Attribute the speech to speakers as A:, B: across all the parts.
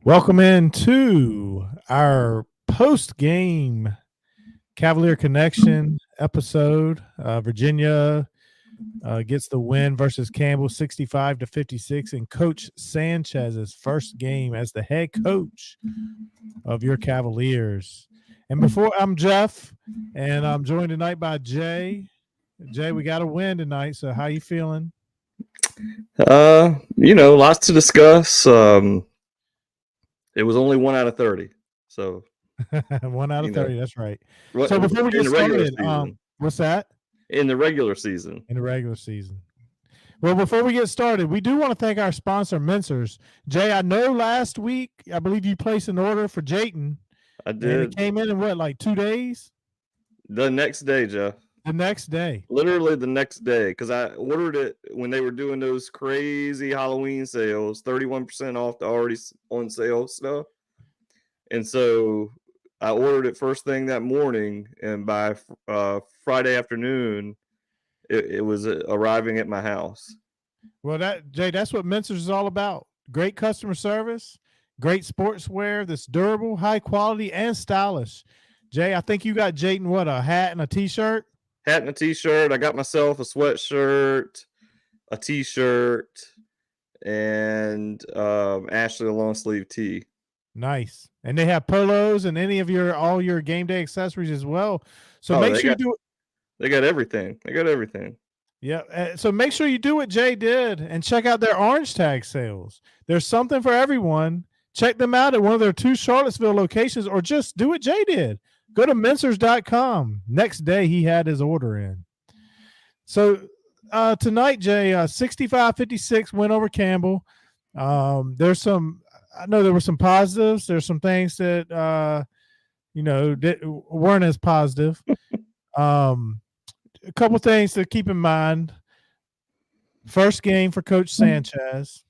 A: Welcome into our post-game Cavalier Connection episode. Virginia gets the win versus Campbell 65-56 in Coach Sanchez's first game as the head coach of your Cavaliers. And before I'm Jeff, and I'm joined tonight by Jay. Jay, we got a win tonight, so how you feeling?
B: Lots to discuss. It was only 1 out of 30, so
A: 1 out of 30, that's right. So
B: in
A: before we get
B: the regular
A: started,
B: season.
A: what's that?
B: In the regular season.
A: In the regular season. Well, before we get started, we do want to thank our sponsor, Mincers. Jay, I know last week, I believe you placed an order for Jayton.
B: I did.
A: And it came in what, like 2 days?
B: The next day, Jeff.
A: The next day.
B: Literally the next day, because I ordered it when they were doing those crazy Halloween sales, 31% off the already on sale stuff. And so I ordered it first thing that morning, and by Friday afternoon, it was arriving at my house.
A: Well, Jay, that's what Mincers is all about. Great customer service, great sportswear that's durable, high quality, and stylish. Jay, I think you got Jayton what, a hat and a T-shirt?
B: Hat and a T-shirt. I got myself a sweatshirt, a T-shirt, and Ashley a long sleeve tee.
A: Nice. And they have polos and all your game day accessories as well. So make sure you do it.
B: They got everything.
A: Yeah. So make sure you do what Jay did and check out their orange tag sales. There's something for everyone. Check them out at one of their 2 Charlottesville locations, or just do what Jay did. Go to mincers.com. Next day, he had his order in. So tonight, Jay, 65-56 win over Campbell. I know there were some positives. There's some things that, weren't as positive. A couple things to keep in mind. First game for Coach Sanchez.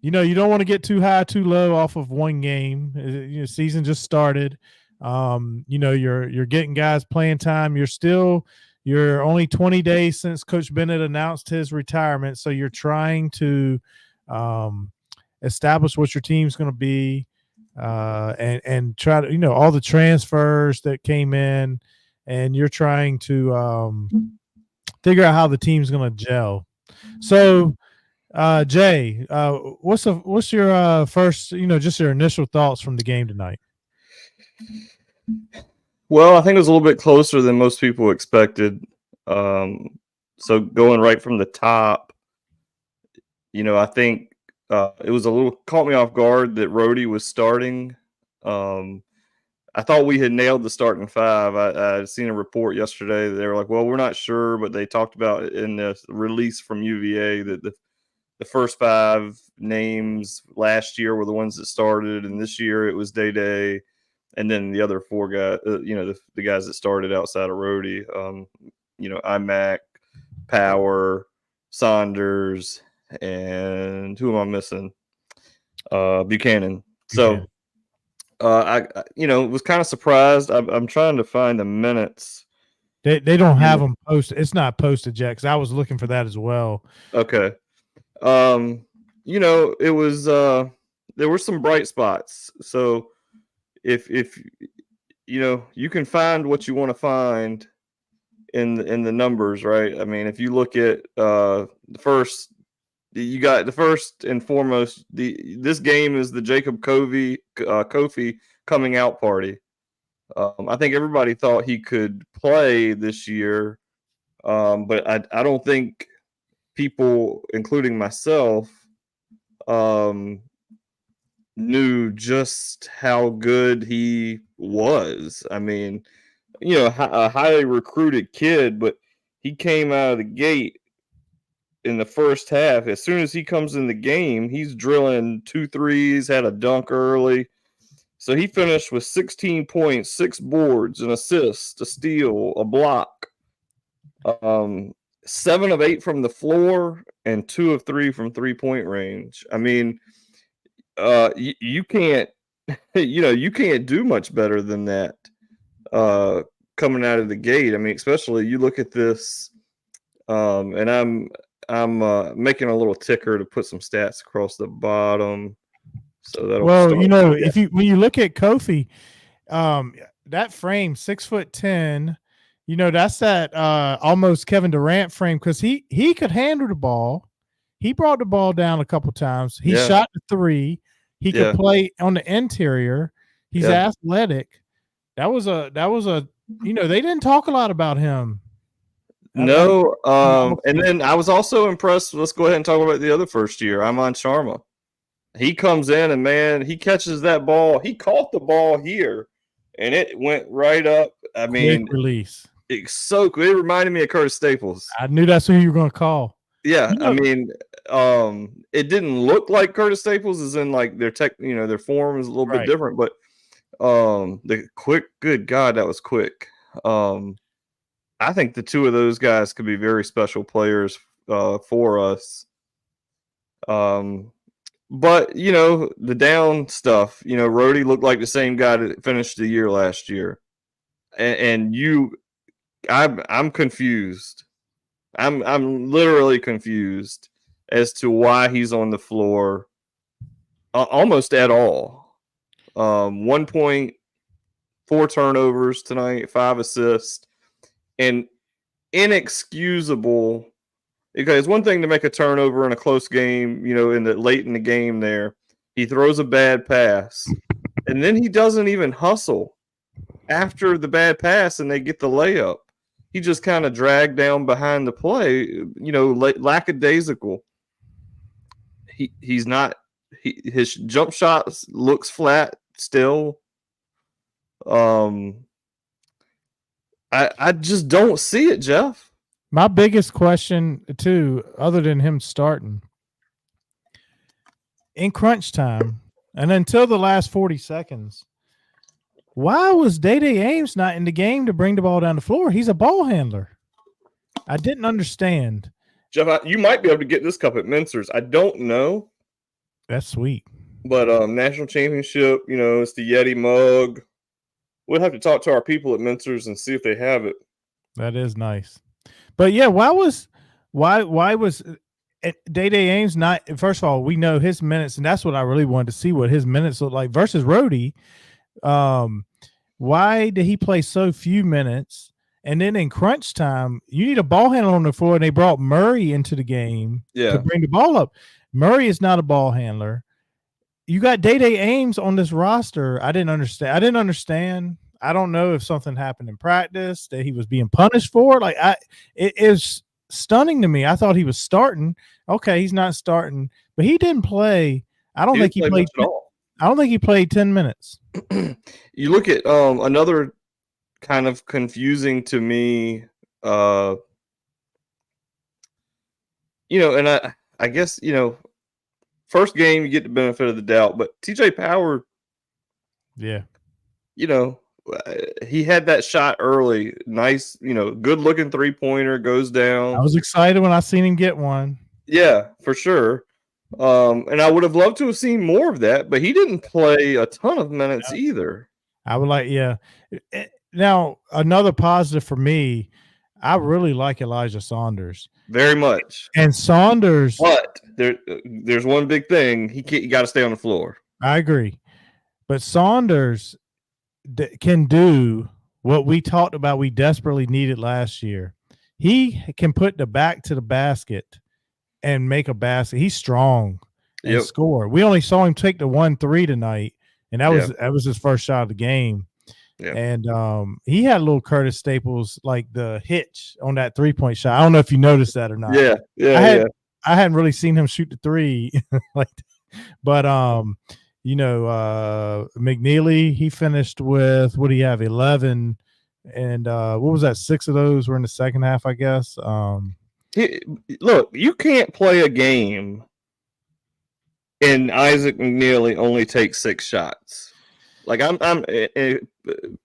A: You don't want to get too high, too low off of one game. Season just started. You're getting guys playing time. You're only 20 days since Coach Bennett announced his retirement, so you're trying to establish what your team's going to be, and try to all the transfers that came in, and you're trying to figure out how the team's going to gel. So, Jay, what's your first, just your initial thoughts from the game tonight?
B: Well, I think it was a little bit closer than most people expected. So going right from the top, I think it was caught me off guard that Rhodey was starting. I thought we had nailed the starting 5. I had seen a report yesterday that they were like, well, we're not sure, but they talked about in the release from UVA that the first 5 names last year were the ones that started, and this year it was Day, and then the other 4 guys, the guys that started outside of Rhodey, IMAC, Power, Saunders, and who am I missing? Buchanan. So. I was kind of surprised. I'm trying to find the minutes.
A: They don't have them posted. It's not posted yet, because I was looking for that as well.
B: Okay. It was there were some bright spots. So if you can find what you want to find in the numbers, right? I mean, if you look at you got the first and foremost. This game is the Jacob Kofi coming out party. I think everybody thought he could play this year, but I don't think people, including myself, knew just how good he was. I mean, a highly recruited kid, but he came out of the gate. In the first half, as soon as he comes in the game, he's drilling 2 threes, had a dunk early. So he finished with 16 points, 6 boards, an assist, a steal, a block. 7 of 8 from the floor and 2 of 3 from 3-point range. I mean, you can't, you can't do much better than that coming out of the gate. I mean, especially you look at this, and I'm making a little ticker to put some stats across the bottom. So that'll
A: Well,
B: start.
A: when you look at Kofi, that frame 6'10", that's that almost Kevin Durant frame because he could handle the ball. He brought the ball down a couple times. He shot the three. He could play on the interior. He's athletic. That was a they didn't talk a lot about him.
B: No, and then I was also impressed. Let's go ahead and talk about the other first year, Iman Sharma. He comes in and, man, he catches that ball. He caught the ball here, and it went right up. I mean,
A: quick release.
B: It's so cool. It reminded me of Curtis Staples.
A: I knew that's who you were going to call.
B: Yeah, I mean, it didn't look like Curtis Staples, as in like their their form is a little bit different, but the quick, good God, that was quick. I think the two of those guys could be very special players for us. But the down stuff, Rhodey looked like the same guy that finished the year last year, and I'm confused. I'm literally confused as to why he's on the floor almost at all. 1 point, 4 turnovers tonight, 5 assists, and inexcusable. Because it's one thing to make a turnover in a close game, late in the game there. He throws a bad pass, and then he doesn't even hustle after the bad pass and they get the layup. He just kind of dragged down behind the play, lackadaisical. He's not – his jump shot looks flat still. I just don't see it, Jeff.
A: My biggest question, too, other than him starting, in crunch time and until the last 40 seconds, why was Day-Day Ames not in the game to bring the ball down the floor? He's a ball handler. I didn't understand.
B: Jeff, you might be able to get this cup at Mincer's. I don't know.
A: That's sweet.
B: But national championship, it's the Yeti mug. We'll have to talk to our people at Mincer's and see if they have it.
A: That is nice. But yeah, why was Day-Day Ames not? First of all, we know his minutes, and that's what I really wanted to see what his minutes look like versus Rhodey. Why did he play so few minutes? And then in crunch time, you need a ball handler on the floor, and they brought Murray into the game to bring the ball up. Murray is not a ball handler. You got Day-Day Ames on this roster. I didn't understand. I don't know if something happened in practice that he was being punished for. It is stunning to me. I thought he was starting. Okay, he's not starting, but he didn't play. I don't think he played at all. I don't think he played 10 minutes.
B: You look at another kind of confusing to me, and I guess, first game you get the benefit of the doubt, but TJ Power, he had that shot early. Nice, good looking 3-pointer goes down.
A: I was excited when I seen him get one.
B: Yeah, for sure. And I would have loved to have seen more of that, but he didn't play a ton of minutes either.
A: I would like, Now, another positive for me, I really like Elijah Saunders.
B: Very much.
A: And Saunders.
B: But there's one big thing. He got to stay on the floor.
A: I agree. But Saunders can do what we talked about we desperately needed last year. He can put the back to the basket and make a basket. He's strong and score. We only saw him take the 1-3 tonight, and that was his first shot of the game. Yeah. And he had a little Curtis Staples, like the hitch on that 3-point shot. I don't know if you noticed that or not.
B: I
A: hadn't really seen him shoot the 3 but McNeely, he finished with, what do you have, 11, and what was that, 6 of those were in the second half, I guess.
B: Look, you can't play a game and Isaac McNeely only takes 6 shots. Like, I'm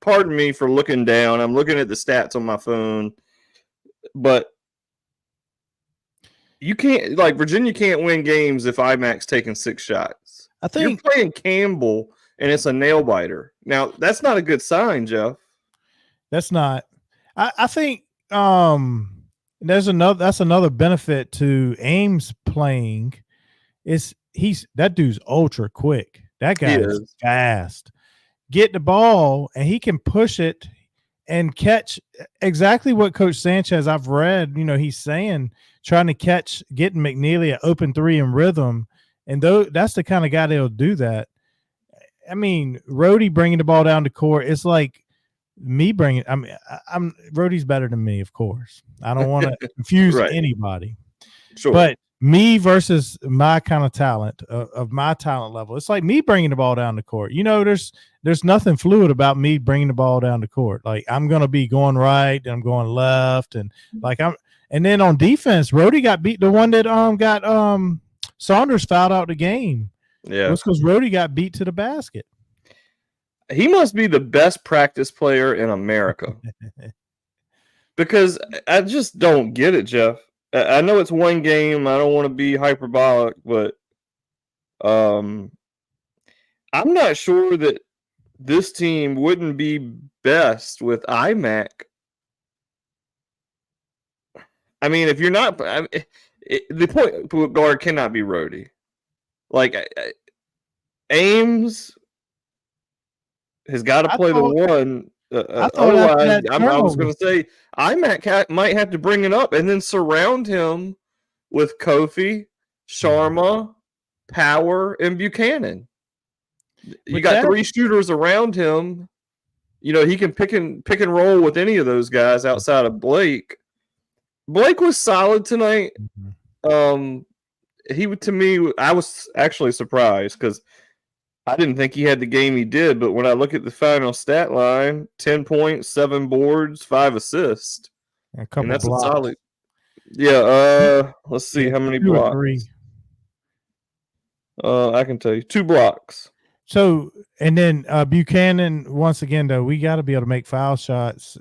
B: pardon me for looking down. I'm looking at the stats on my phone, but you can't, like, Virginia can't win games if IMAC's taking 6 shots.
A: I think
B: you're playing Campbell and it's a nail biter. Now, that's not a good sign, Jeff.
A: That's not. I think that's another benefit to Ames playing is that dude's ultra quick. That guy is fast. Get the ball, and he can push it and catch exactly what Coach Sanchez, I've read, he's saying, trying to catch, getting McNeely an open three in rhythm. And that's the kind of guy that'll do that. I mean, Rhodey bringing the ball down the court, it's like me bringing. I mean, Rhodey's better than me, of course. I don't want to confuse anybody.
B: Sure.
A: But me versus my kind of talent, of my talent level, it's like me bringing the ball down the court. There's nothing fluid about me bringing the ball down the court. Like, I'm going to be going right and I'm going left, and and then on defense, Rhodey got beat. The one that got Saunders fouled out the game.
B: Yeah,
A: it's because Rhodey got beat to the basket.
B: He must be the best practice player in America. Because I just don't get it, Jeff. I know it's one game. I don't want to be hyperbolic, but I'm not sure that this team wouldn't be best with iMac. I mean, if you're not, the point guard cannot be Rhodey. Like, Ames has got to play the one. Otherwise, I was going to say iMac might have to bring it up and then surround him with Kofi, Sharma, Power, and Buchanan. You got three shooters around him. He can pick and roll with any of those guys outside of Blake. Blake was solid tonight. To me, I was actually surprised because I didn't think he had the game he did, but when I look at the final stat line, 10 points, 7 boards, 5 assists.
A: And that's blocks.
B: A solid. Yeah, let's see how many blocks. I can tell you 2 blocks.
A: So, and then Buchanan, once again, though, we got to be able to make foul shots.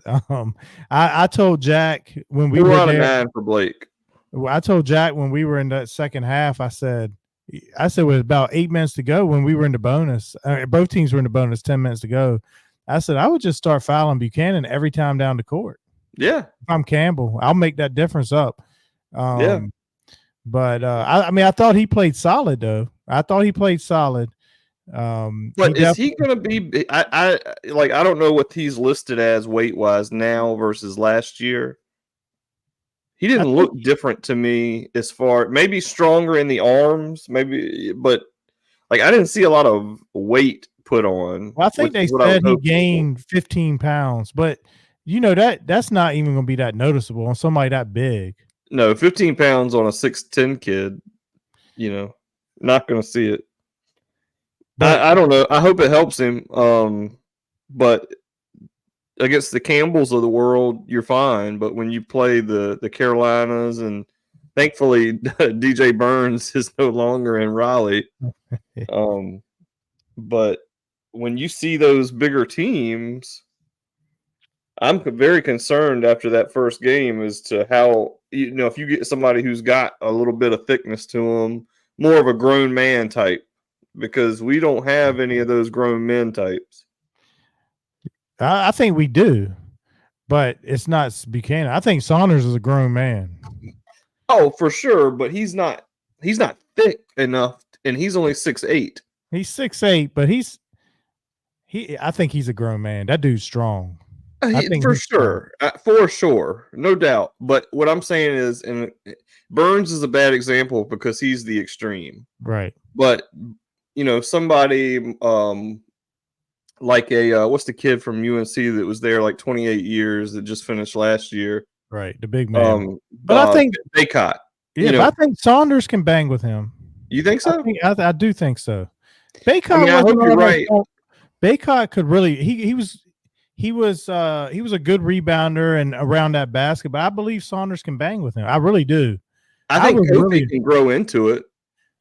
A: I told Jack when we were there,
B: 9 for Blake.
A: I told Jack when we were in that second half, I said with about 8 minutes to go when we were in the bonus, both teams were in the bonus, 10 minutes to go. I said, I would just start fouling Buchanan every time down the court.
B: Yeah. If
A: I'm Campbell, I'll make that difference up.
B: Yeah.
A: But I thought he played solid, though. But
B: is he going to be? I don't know what he's listed as weight wise now versus last year. He didn't look different to me as far, maybe stronger in the arms, but I didn't see a lot of weight put on.
A: Well, I think they said he gained 15 pounds, but that's not even going to be that noticeable on somebody that big.
B: No, 15 pounds on a 6'10" kid, not going to see it. But I don't know. I hope it helps him. But against the Campbells of the world, you're fine. But when you play the Carolinas, and thankfully DJ Burns is no longer in Raleigh. But when you see those bigger teams, I'm very concerned after that first game as to how, if you get somebody who's got a little bit of thickness to them, more of a grown man type, because we don't have any of those grown men types.
A: I think we do, but it's not Buchanan. I think Saunders is a grown man.
B: Oh, for sure, but he's not thick enough, and he's only 6'8".
A: He's 6'8", but I think he's a grown man. That dude's strong.
B: For sure, no doubt. But what I'm saying is, and Burns is a bad example because he's the extreme,
A: right?
B: But somebody like what's the kid from UNC that was there like 28 years that just finished last year?
A: Right, the big man. But I think
B: Baycott.
A: Yeah, but I think Saunders can bang with him.
B: You think so?
A: I do think so. Baycott,
B: I hope you're right.
A: Baycott could really. He was a good rebounder and around that basket, but I believe Saunders can bang with him. I really do.
B: I think Kofi can grow into it.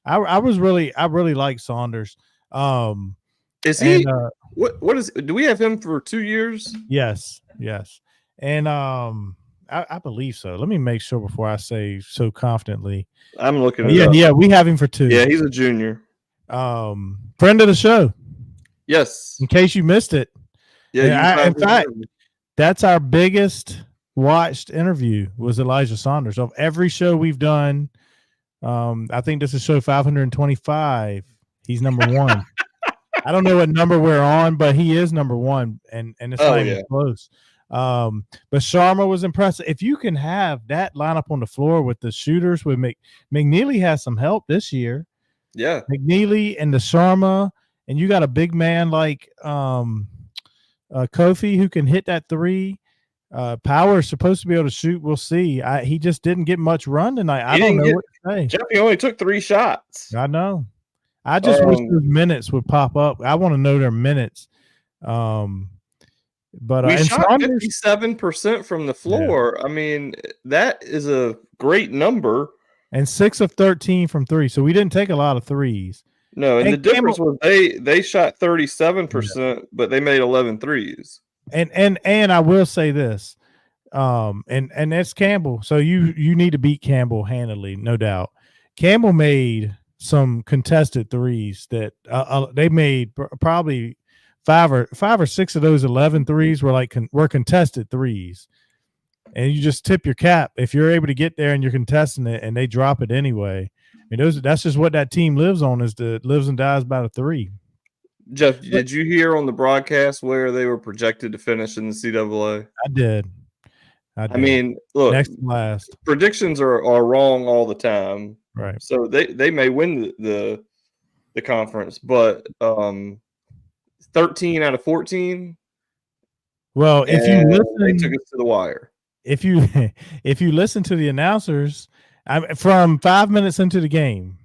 A: I really like Saunders.
B: Is he? What is? Do we have him for 2 years?
A: Yes, and I believe so. Let me make sure before I say so confidently.
B: I'm looking.
A: Yeah, we have him for 2.
B: Yeah, he's a junior.
A: Friend of the show.
B: Yes.
A: In case you missed it.
B: Yeah.
A: In fact, that's our biggest watched interview was Elijah Saunders. Of every show we've done, I think this is show 525. He's number 1. I don't know what number we're on, but he is number one, and it's not even close. But Sharma was impressive. If you can have that lineup on the floor with the shooters, with McNeely has some help this year.
B: Yeah,
A: McNeely and the Sharma, and you got a big man like Kofi who can hit that three. Power is supposed to be able to shoot. We'll see. He just didn't get much run tonight. I don't know what to say.
B: Jeff, he only took 3 shots.
A: I know. I just wish those minutes would pop up. I want to know their minutes. But
B: we shot 57% from the floor. Yeah. I mean, that is a great number.
A: And 6 of 13 from 3. So we didn't take a lot of threes.
B: No, and the difference was they shot 37%, but they made 11 threes.
A: And I will say this, and that's Campbell. So you need to beat Campbell handily, no doubt. Campbell made some contested threes that they made probably 5 or 6 of those 11 threes were contested threes, and you just tip your cap if you're able to get there and you're contesting it, and they drop it anyway. I mean, that's just what that team lives on, lives and dies by the three.
B: Jeff, did you hear on the broadcast where they were projected to finish in the CAA?
A: I did.
B: I mean, look,
A: next to last.
B: Predictions are wrong all the time.
A: Right.
B: So they may win the conference, but 13 out of 14.
A: Well, if you listen,
B: they took us to the wire.
A: If you listen to the announcers, from 5 minutes into the game,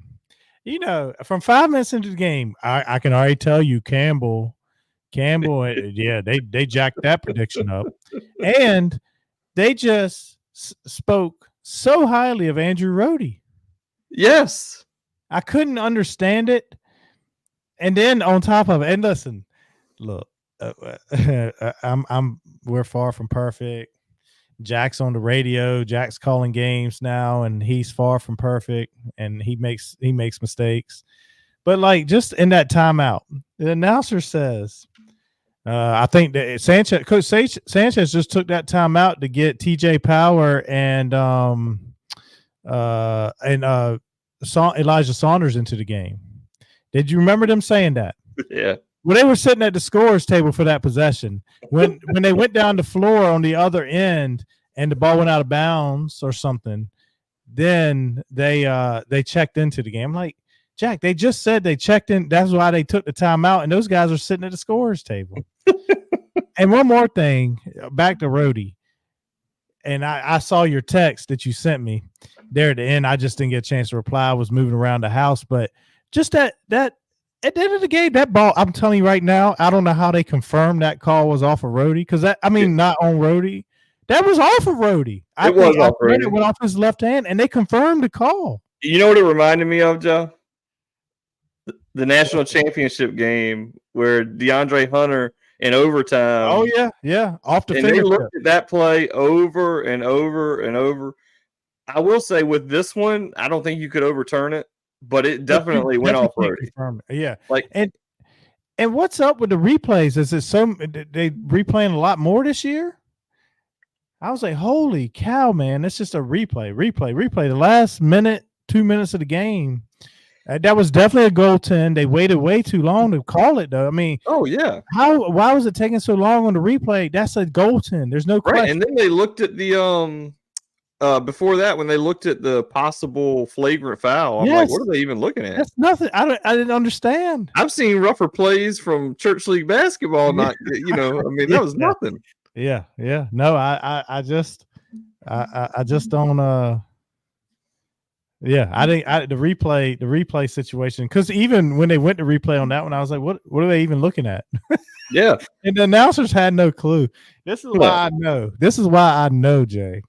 A: from 5 minutes into the game, I can already tell you Campbell, yeah, they jacked that prediction up, and they just spoke so highly of Andrew Rohde.
B: Yes,
A: I couldn't understand it, and then on top of it, and listen, look, we're far from perfect. Jack's on the radio. Jack's calling games now, and he's far from perfect, and he makes mistakes. But just in that timeout, the announcer says, I think that Coach Sanchez just took that timeout to get TJ Power and Elijah Saunders into the game. Did you remember them saying that?
B: Yeah.
A: Well, they were sitting at the scorer's table for that possession. When they went down the floor on the other end and the ball went out of bounds or something, then they checked into the game. I'm like, Jack, they just said they checked in. That's why they took the timeout, and those guys are sitting at the scorer's table. And one more thing, back to Rohde. And I saw your text that you sent me there at the end. I just didn't get a chance to reply. I was moving around the house, but just that at the end of the game, that ball, I'm telling you right now, I don't know how they confirmed that call was off of Rohde, because not on Rohde. That was off of Rohde. It went off his left hand, and they confirmed the call.
B: You know what it reminded me of, Joe? The national championship game where DeAndre Hunter in overtime.
A: Oh, yeah. Off the
B: fingertip. And they looked at that play over and over and over. I will say with this one, I don't think you could overturn it. But it definitely went off Rohde.
A: Yeah, and what's up with the replays? Is it they replaying a lot more this year? I was like, holy cow, man! It's just a replay. The last 2 minutes of the game, that was definitely a goaltend. They waited way too long to call it, though. I mean,
B: oh yeah,
A: why was it taking so long on the replay? That's a goaltend. There's no question.
B: Right, and then they looked at the before that, when they looked at the possible flagrant foul, I'm like, what are they even looking at?
A: That's nothing. I didn't understand.
B: I've seen rougher plays from church league basketball. That was nothing.
A: Yeah. No, I just don't. The replay situation, because even when they went to replay on that one, I was like, what are they even looking at?
B: Yeah.
A: And the announcers had no clue. This is why I know, Jay.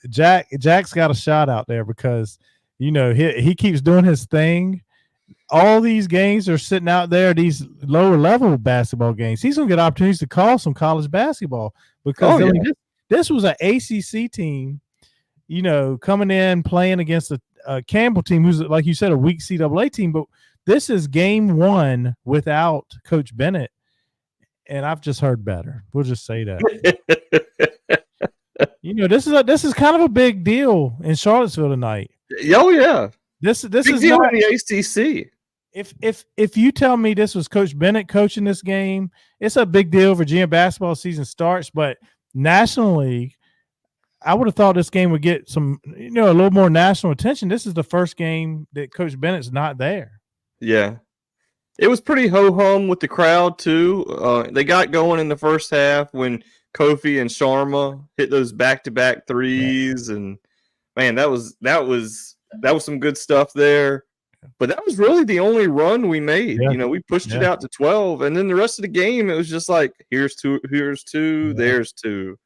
A: Jack's got a shot out there, because he keeps doing his thing. All these games are sitting out there, these lower level basketball games. He's gonna get opportunities to call some college basketball, because this was an ACC team, coming in playing against a Campbell team who's, like you said, a weak CAA team. But this is game 1 without Coach Bennett, and I've just heard better. We'll just say that. This is kind of a big deal in Charlottesville tonight.
B: Oh yeah,
A: this
B: big
A: is
B: deal
A: not
B: in the ACC.
A: If you tell me this was Coach Bennett coaching this game, it's a big deal. Virginia basketball season starts, but nationally, I would have thought this game would get some, a little more national attention. This is the first game that Coach Bennett's not there.
B: Yeah. It was pretty ho-hum with the crowd, too. They got going in the first half when Kofi and Sharma hit those back-to-back threes. And, man, that was some good stuff there. But that was really the only run we made.
A: Yeah.
B: We pushed it out to 12. And then the rest of the game, it was just like, here's two, there's two.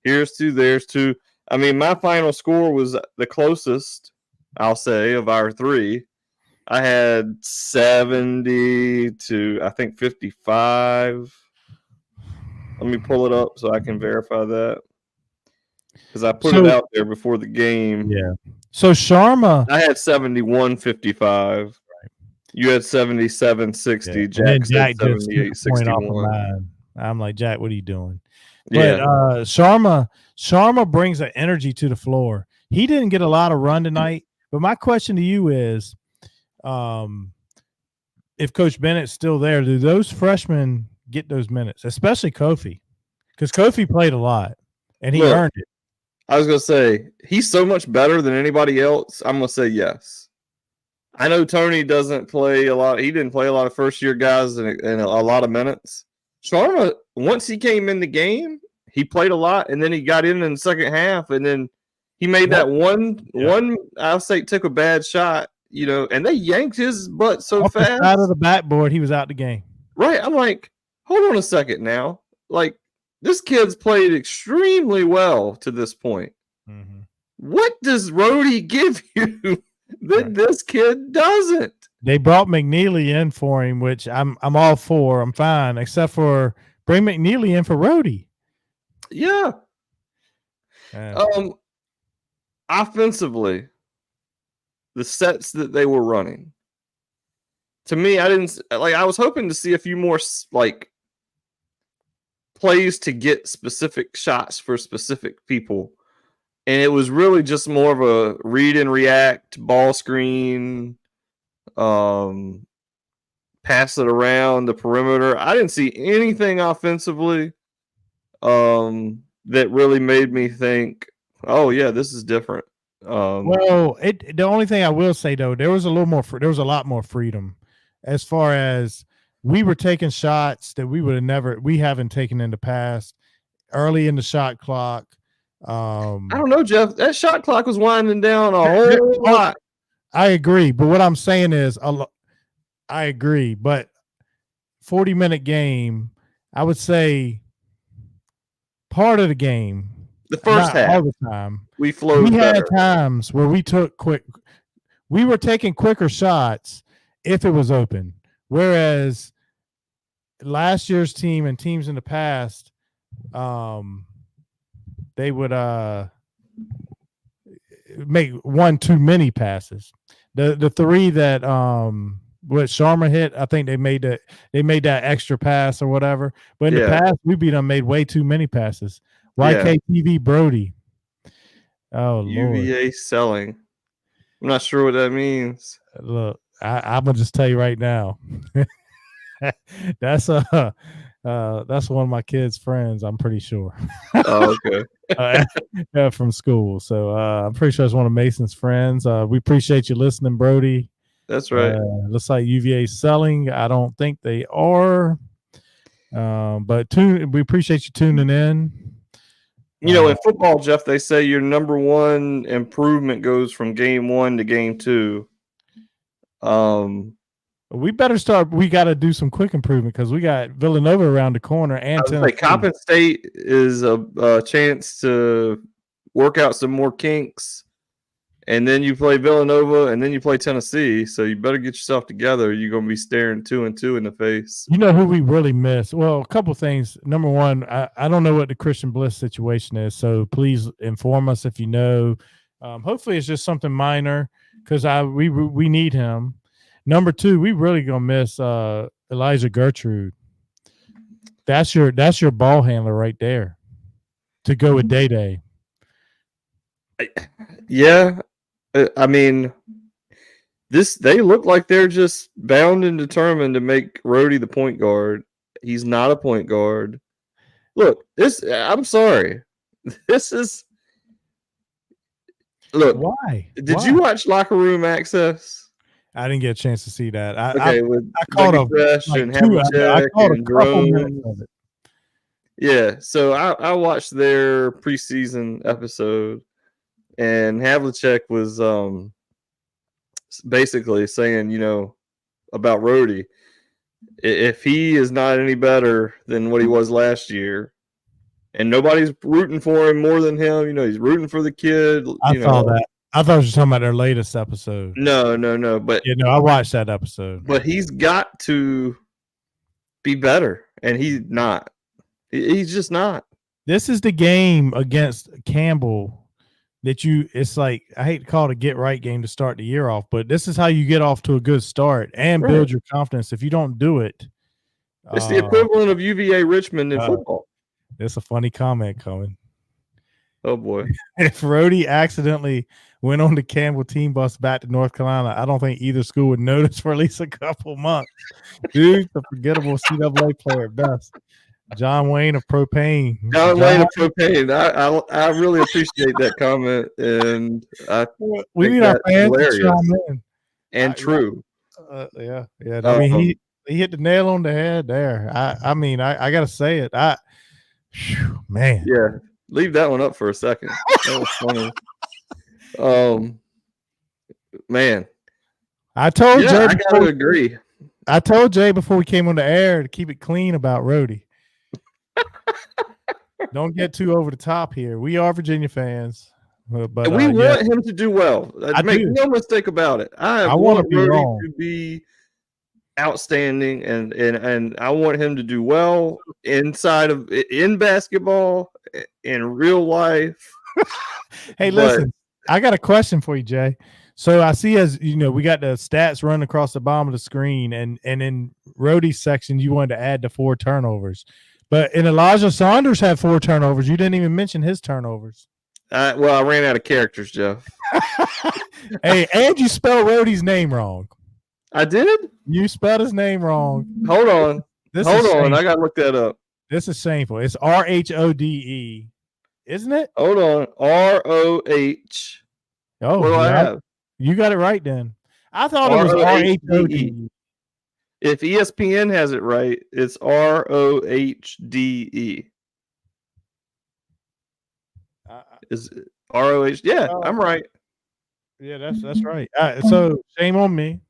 B: Here's two, there's two. I mean, my final score was the closest, I'll say, of our three. I had 70 to, I think, 55. Let me pull it up so I can verify that. Because I put it out there before the game.
A: Yeah. So Sharma.
B: I had 71-55. Right. You had 77-60.
A: Yeah.
B: Jack
A: said
B: 78-61.
A: I'm like, Jack, what are you doing? But Sharma brings an energy to the floor. He didn't get a lot of run tonight. But my question to you is, if Coach Bennett's still there, do those freshmen get those minutes, especially Kofi? Because Kofi played a lot, and he earned it.
B: I was going to say, he's so much better than anybody else. I'm going to say yes. I know Tony doesn't play a lot. He didn't play a lot of first-year guys in a lot of minutes. Sharma, once he came in the game, he played a lot, and then he got in the second half, and then he made that one, I'll say, took a bad shot. And they yanked his butt so
A: off
B: fast.
A: Out of the backboard, he was out the game.
B: Right. I'm like, hold on a second now. Like, this kid's played extremely well to this point. Mm-hmm. What does Rhodey give you that this kid doesn't?
A: They brought McNeely in for him, which I'm all for. I'm fine, except for bring McNeely in for Rhodey.
B: Yeah. Offensively, the sets that they were running, to me, I was hoping to see a few more plays to get specific shots for specific people, and it was really just more of a read and react, ball screen, pass it around the perimeter. I didn't see anything offensively that really made me think, oh yeah, this is different.
A: The only thing I will say though, there was a lot more freedom as far as we were taking shots that we haven't taken in the past early in the shot clock.
B: I don't know, Jeff, that shot clock was winding down a whole lot.
A: I agree. But what I'm saying is I agree, but 40-minute game, I would say part of the game,
B: the first half,
A: all the time,
B: we flowed. We
A: had times where we were taking quicker shots if it was open. Whereas last year's team and teams in the past, they would make one too many passes. The three that what Sharma hit, I think they made that extra pass or whatever. But in the past, we beat them, made way too many passes. YKTV Brody. Oh,
B: UVA
A: Lord.
B: selling. I'm not sure what that means.
A: Look, I'm gonna just tell you right now. That's one of my kids' friends. I'm pretty sure.
B: Oh, okay.
A: From school. So I'm pretty sure it's one of Mason's friends. We appreciate you listening, Brody.
B: That's right.
A: Looks like UVA selling. I don't think they are. But we appreciate you tuning in.
B: In football, Jeff, they say your number one improvement goes from game 1 to game 2.
A: We better start. We got to do some quick improvement because we got Villanova around the corner. And
B: Coppin State is a chance to work out some more kinks. And then you play Villanova, and then you play Tennessee. So you better get yourself together. You're going to be staring 2-2 in the face.
A: You know who we really miss? Well, a couple things. Number one, I don't know what the Christian Bliss situation is, so please inform us if you know. Hopefully, it's just something minor because we need him. Number two, we really gonna miss Elijah Gertrude. That's your ball handler right there to go with Day.
B: Yeah. I mean, they look like they're just bound and determined to make Rhodey the point guard. He's not a point guard. Look, I'm sorry. This is look.
A: Why?
B: Did you watch Locker Room Access?
A: I didn't get a chance to see that.
B: With
A: I caught a
B: Fresh
A: like
B: and
A: two. I caught a
B: and
A: couple minutes of it.
B: Yeah, so I watched their preseason episode, and Havlicek was basically saying, about Rhodey, if he is not any better than what he was last year, and nobody's rooting for him more than him, he's rooting for the kid.
A: I saw that. I thought you were talking about their latest episode.
B: No. But
A: I watched that episode.
B: But he's got to be better, and he's not. He's just not.
A: This is the game against Campbell that it's like, I hate to call it a get right game to start the year off, but this is how you get off to a good start and build your confidence. If you don't do it,
B: it's the equivalent of UVA Richmond in football.
A: That's a funny comment coming.
B: Oh boy.
A: If Rhodey accidentally went on the Campbell team bus back to North Carolina, I don't think either school would notice for at least a couple months. Dude's a forgettable CAA player at best. John Wayne of Propane.
B: Wayne of Propane. I really appreciate that comment, and
A: we need our fans to chime in.
B: And true.
A: Yeah. I mean, he hit the nail on the head there. I mean, I gotta say it. Man.
B: Yeah. Leave that one up for a second. That was funny. Man.
A: I told Jay.
B: I gotta agree.
A: I told Jay before we came on the air to keep it clean about Rhodey. Don't get too over the top here. We are Virginia fans, but
B: we want him to do well. Make no mistake about it. I want Rhodey to be outstanding, and I want him to do well in basketball, in real life.
A: Hey, listen, I got a question for you, Jay. So I see, as you know, we got the stats running across the bottom of the screen, and in Rhodey's section, you wanted to add the 4 turnovers. But in Elijah Saunders had 4 turnovers. You didn't even mention his turnovers.
B: Well, I ran out of characters, Jeff.
A: Hey, and you spelled Rhodey's name wrong.
B: I did?
A: You spelled his name wrong.
B: Hold on. Hold on. I got to look that up.
A: This is shameful. It's RHODE, isn't it?
B: Hold on. ROH.
A: Oh,
B: what do I have?
A: You got it right then. I thought it was RHODE.
B: If ESPN has it right, it's ROHDE. Is it ROH? Yeah, I'm right.
A: Yeah, that's right. So shame on me.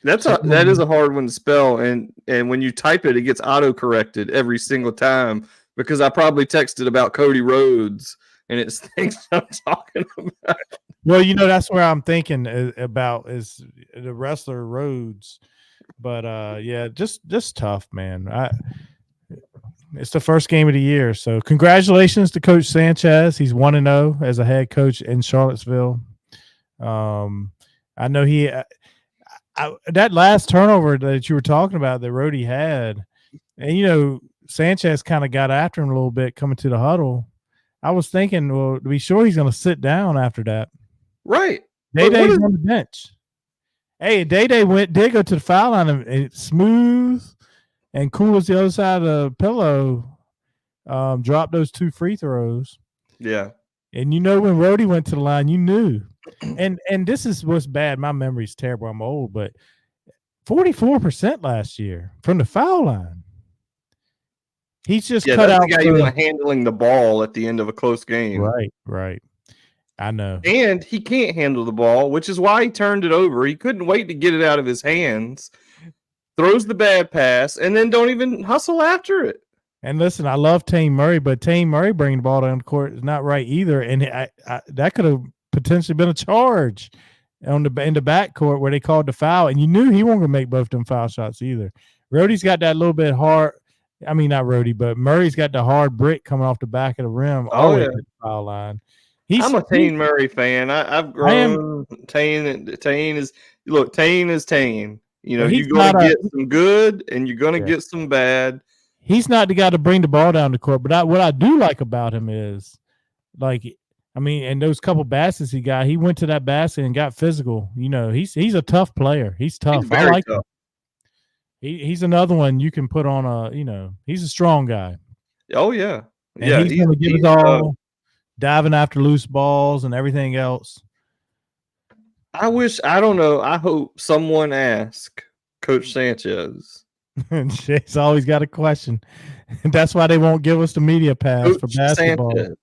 B: That is a hard one to spell, and when you type it, it gets auto corrected every single time because I probably texted about Cody Rhodes and it's things I'm talking about.
A: Well, that's where I'm thinking about is the wrestler Rhodes. But yeah, just tough, man. It's the first game of the year, so congratulations to Coach Sanchez. He's 1-0 as a head coach in Charlottesville. I know that last turnover that you were talking about that Rhodey had, and Sanchez kind of got after him a little bit coming to the huddle. I was thinking, well, to be sure he's going to sit down after that.
B: Right.
A: Day-Day's on the bench. Hey, Day-Day did go to the foul line and smooth and cool as the other side of the pillow. Dropped those 2 free throws.
B: Yeah.
A: And when Rhodey went to the line, you knew. And this is what's bad. My memory's terrible. I'm old, but 44% last year from the foul line. He's just cut out.
B: The guy you want handling the ball at the end of a close game.
A: Right. I know.
B: And he can't handle the ball, which is why he turned it over. He couldn't wait to get it out of his hands, throws the bad pass, and then don't even hustle after it. And
A: listen, I love Tane Murray, but Tane Murray bringing the ball down the court is not right either. And that could have potentially been a charge in the backcourt where they called the foul, and you knew he wasn't going to make both them foul shots either. Rhodey's got that little bit hard. I mean, not Rhodey, but Murray's got the hard brick coming off the back of the rim.
B: Oh, yeah.
A: At the foul line.
B: I'm a Tane Murray fan. I've grown. Tane is Tane. You're going to get some good and you're going to get some bad.
A: He's not the guy to bring the ball down the court, but what I do like about him is, like, I mean, and those couple baskets he got, he went to that basket and got physical. You know, he's a tough player. He's
B: He's
A: tough. I
B: very
A: like him.
B: tough.
A: He's another one you can put on a. You know, he's a strong guy,
B: Oh yeah,
A: and
B: yeah.
A: he's going to give us all diving after loose balls and everything else.
B: I don't know. I hope someone asks Coach Sanchez.
A: Jay's always got a question. That's why they won't give us the media pass for
B: Coach
A: basketball.
B: Sanchez,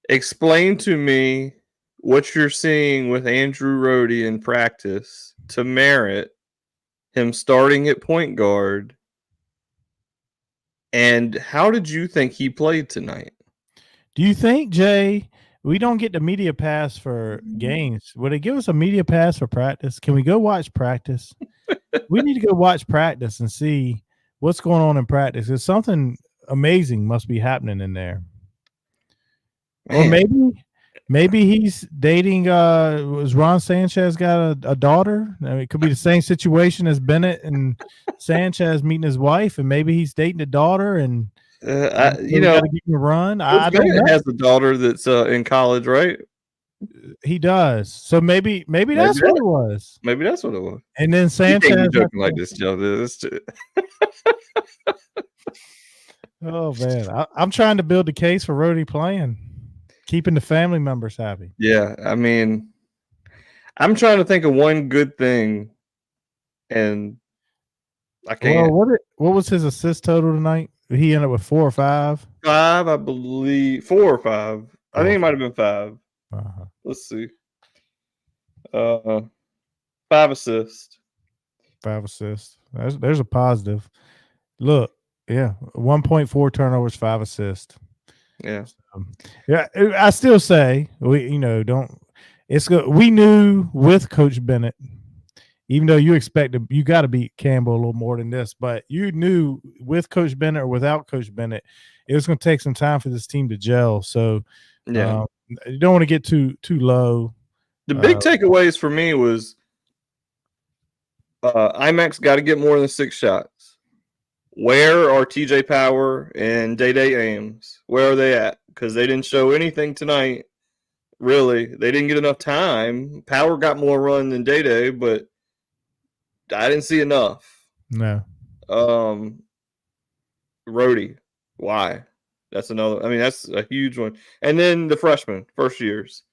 B: explain to me what you're seeing with Andrew Rohde in practice to merit him starting at point guard. And how did you think he played tonight?
A: Do you think, Jay, we don't get the media pass for games? Would they give us a media pass for practice? Can we go watch practice? We need to go watch practice and see what's going on in practice. There's something amazing must be happening in there. Man. Or maybe he's dating was Ron Sanchez got a daughter? I mean, it could be the same situation as Bennett and Sanchez meeting his wife, and maybe he's dating a daughter and
B: you know,
A: got to give him a run.
B: I don't know. Has a daughter that's in college, right?
A: He does. So maybe that's what it was.
B: Maybe that's what it was.
A: And then Sanchez
B: joking like this, Joe.
A: Oh man, I'm trying to build the case for Rohde playing, keeping the family members happy.
B: Yeah, I mean, I'm trying to think of one good thing, and I can't.
A: Well, what was his assist total tonight? He ended up with 4 or 5.
B: 5, I believe. 4 or 5. I think it might have been 5.
A: Uh-huh.
B: Let's see. 5 assists.
A: 5 assists. There's a positive. Look, yeah, 1.4 turnovers, 5 assists.
B: Yeah.
A: Yeah, I still say we don't. It's good. We knew with Coach Bennett, even though you got to beat Campbell a little more than this, but you knew with Coach Bennett or without Coach Bennett, it was going to take some time for this team to gel. So
B: yeah,
A: you don't want to get too low.
B: The big takeaways for me was IMAX got to get more than 6 shots. Where are TJ Power and Day Ames? Where are they at? Because they didn't show anything tonight. Really, they didn't get enough time. Power got more run than Day, but I didn't see enough.
A: No.
B: Rohde, why? That's another. I mean, that's a huge one. And then the freshmen, first years.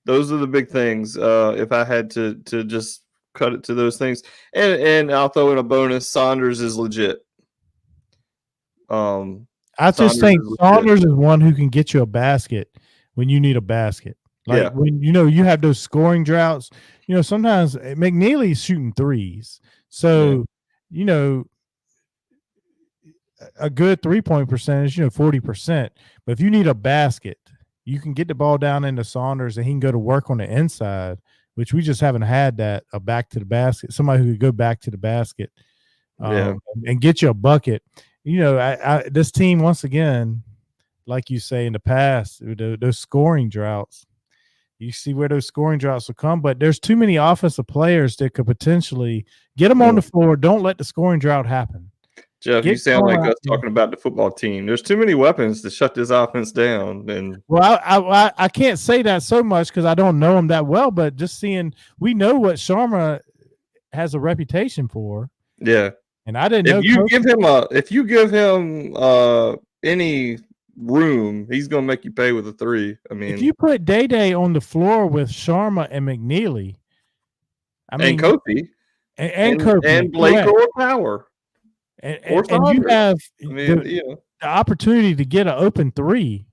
B: Those are the big things. If I had to just cut it to those things, and I'll throw in a bonus. Saunders is legit.
A: I just think Saunders is one who can get you a basket when you need a basket. Like when you have those scoring droughts. Sometimes McNeely's shooting threes, so a good 3-point percentage, 40%. But if you need a basket, you can get the ball down into Saunders and he can go to work on the inside, which we just haven't had that a back to the basket. Somebody who could go back to the basket and get you a bucket. This team, once again, like you say in the past, those scoring droughts, you see where those scoring droughts will come, but there's too many offensive players that could potentially get them on the floor. Don't let the scoring drought happen.
B: Jeff, you sound like us talking about the football team. There's too many weapons to shut this offense down. And
A: well, I can't say that so much because I don't know him that well, but just seeing, we know what Sharma has a reputation for.
B: Yeah.
A: And I didn't know.
B: If you give him any room, he's going to make you pay with a 3. I mean,
A: if you put Day on the floor with Sharma and McNeely,
B: and Kofi
A: and Kofi
B: and Blake or Power,
A: and you have the opportunity to get an open 3,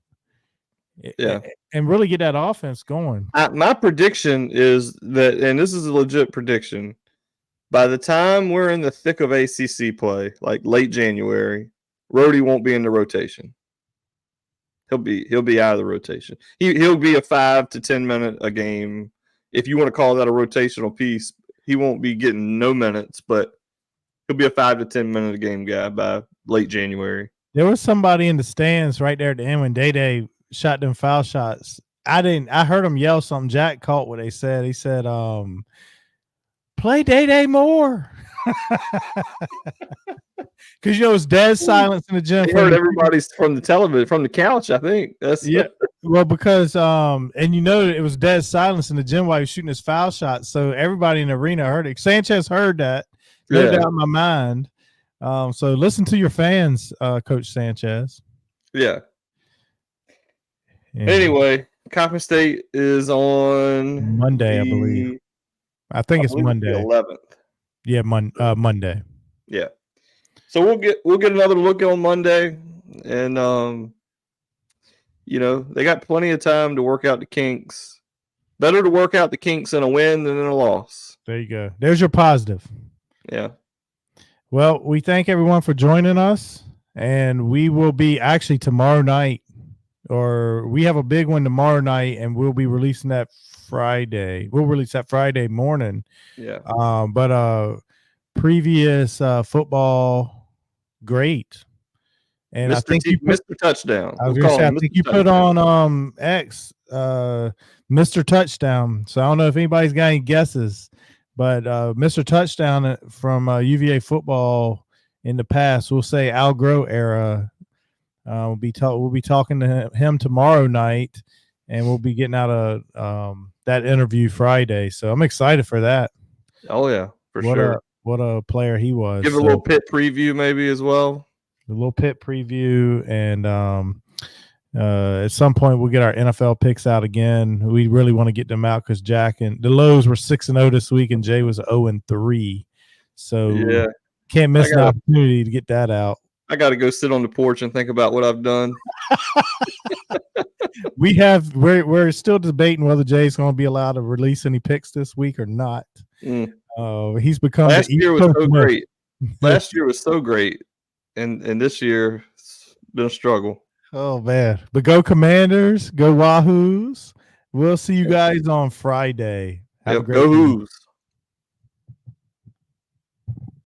A: and really get that offense going.
B: My prediction is that, and this is a legit prediction, by the time we're in the thick of ACC play, like late January, Rohde won't be in the rotation. He'll be out of the rotation. He'll be a 5 to 10 minute a game. If you want to call that a rotational piece, he won't be getting no minutes, but he'll be a 5 to 10 minute a game guy by late January.
A: There was somebody in the stands right there at the end when Day shot them foul shots. I heard him yell something. Jack caught what they said. He said, play Day more. Because it's dead silence in the gym.
B: They heard everybody's from the television, from the couch, I think.
A: Well, because and it was dead silence in the gym while he was shooting his foul shot, so everybody in the arena heard it. Sanchez heard that, no doubt in my mind. So listen to your fans, Coach Sanchez.
B: Yeah. Anyway, Coppin State is on
A: Monday, I believe. I think it's Monday.
B: The 11th.
A: Yeah, Monday.
B: Yeah. So we'll get another look on Monday, and they got plenty of time to work out the kinks. Better to work out the kinks in a win than in a loss.
A: There you go. There's your positive.
B: Yeah.
A: Well, we thank everyone for joining us, and we will be actually tomorrow night, or we have a big one tomorrow night, and we'll be releasing that Friday. We'll release that Friday morning.
B: Yeah.
A: But previous football, great. And
B: Mr.
A: I think
B: Mr. Touchdown.
A: I was going to say, I think you put on X Mr. Touchdown. So I don't know if anybody's got any guesses, but Mr. Touchdown from UVA football in the past, we'll say Al Groh era. We'll be talking to him tomorrow night, and we'll be getting out of that interview Friday. So I'm excited for that.
B: Oh yeah, for sure.
A: What a player he was.
B: Give a little pit preview maybe as well.
A: A little pit preview, and at some point we'll get our NFL picks out again. We really want to get them out because Jack and the Lows were 6-0 this week, and Jay was 0-3. So
B: yeah,
A: can't miss the opportunity to get that out.
B: I got to go sit on the porch and think about what I've done.
A: We're still debating whether Jay's going to be allowed to release any picks this week or not. He's become
B: last year was so great. Last year was so great. And this year it's been a struggle.
A: Oh man. But go Commanders, go Wahoos. We'll see you guys on Friday. Have a great
B: go Hoos.